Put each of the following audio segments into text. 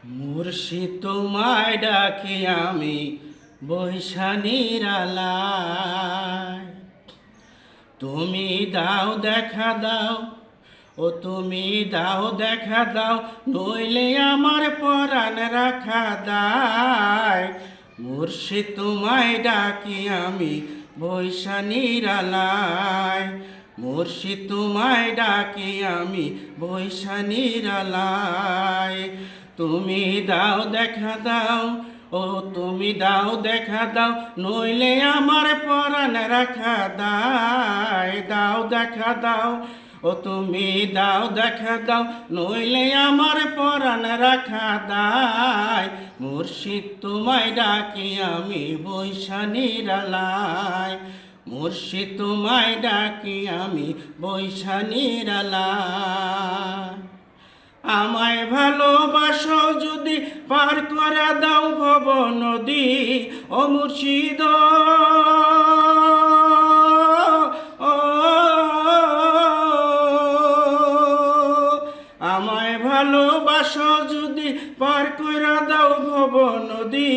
মুর্শিদ তোমায় ডাকি আমি বৈশানীর আলায়। তুমি দাও দেখা দাও, ও তুমি দাও দেখা দাও, নইলে আমার পরাণ রাখা দায়। মুর্শিদ তোমায় ডাকি আমি বৈশানীর আলায়। মুর্শিদ তোমায় ডাকি আমি বৈশানীর আলায়। তুমি দাও দেখা দাও, ও তুমি দাও দেখা দাও, নইলে আমার পরাণ রাখা দায়। দাও দেখা দাও, ও তুমি দাও দেখা দাও, নইলে আমার পরাণ রাখা দায়। মুর্শিদ তোমায় ডাকি আমি বৈশানীর আলায়। মুর্শিদ তোমায় ডাকি আমি বৈশানীর আলায়। আমায় ভালোবাসো যদি পার করে দাও ভব নদী, ও মুর্শিদ আমায় ভালোবাসো যদি পার করে দাও ভব নদী।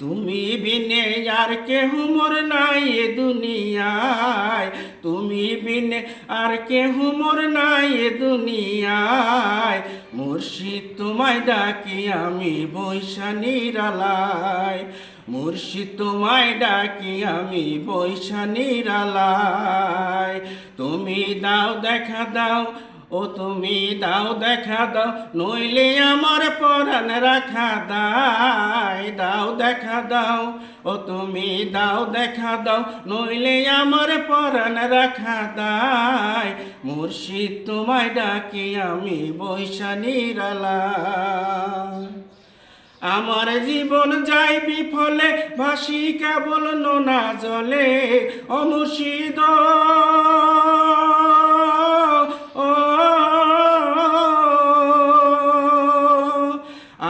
তুমি বিনে আর কেহ মোর নাই এ দুনিয়ায়। তুমি বিনে আর কেহ মোর নাই এ দুনিয়ায়। মুর্শিদ তোমায় ডাকি আমি বৈশানীর আলায়। মুর্শিদ তোমায় ডাকি আমি বৈশানীর আলায়। তুমি দাও দেখা দাও, ও তুমি দাও দেখা দাও, নইলে আমার পরাণ রাখা দায়। দাও দেখা দাও, ও তুমি দাও দেখা দাও, নইলে আমার পরাণ রাখা দায়। মুর্শিদ তোমায় ডাকি আমি বৈশানীর আলায়। আমার জীবন যাই বিফলে, ভাসি কেবল নোনা জলে, ও মুর্শিদ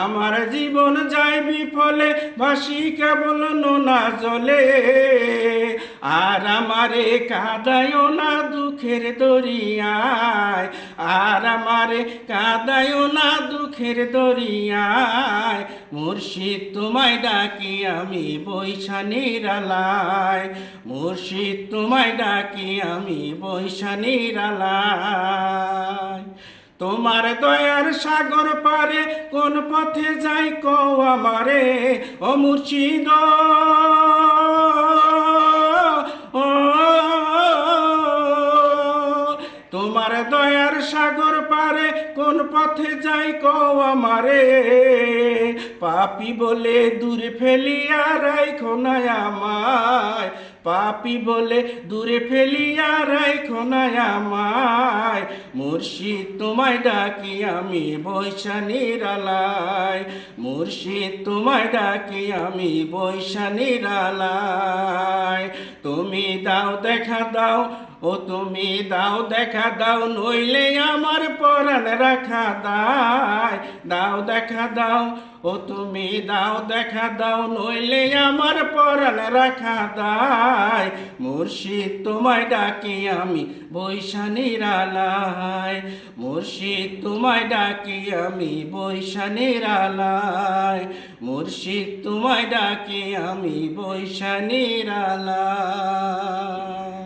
আমার জীবন যায় বিফলে, ভাসি কেবল নোনা জলে। আর আমারে কাঁদায়ও না দুঃখের দরিয়ায়। আর আমারে কাঁদায়ও না দুঃখের দরিয়ায়। মুর্শিদ তোমায় ডাকি আমি বৈশানীর আলায়। মুর্শিদ তোমায় ডাকি আমি বৈশানীর আলায়। তোমার দয়ার সাগর পারে কোন পথে যাই কও আমারে, ও মুর্শিদ তোমার দয়ার সাগর পারে কোন পথে যাই কও আমারে। পাপী বলে দূরে ফেলিয়া রাইখো না আমায়। পাপী বলে দূরে ফেলিয়া রাইখো না আমায়। মুর্শিদ তোমায় ডাকি আমি বৈশানীর আলায়। মুর্শিদ তোমায় ডাকি আমি বৈশানীর আলায়। তুমি দাও দেখা দাও, ও তুমি দাও দেখা দাও, নইলে আমার পরাণ রাখা দায়। দাও দেখা দাও, ও তুমি দাও দেখা দাও, নইলে আমার পরাণ রাখা দায়। মুর্শিদ তোমায় ডাকি আমি বৈশানীর আলায়। মুর্শিদ তোমায় ডাকি আমি বৈশানীর আলায়। মুর্শিদ তোমায় ডাকি আমি বৈশানীর আলায়।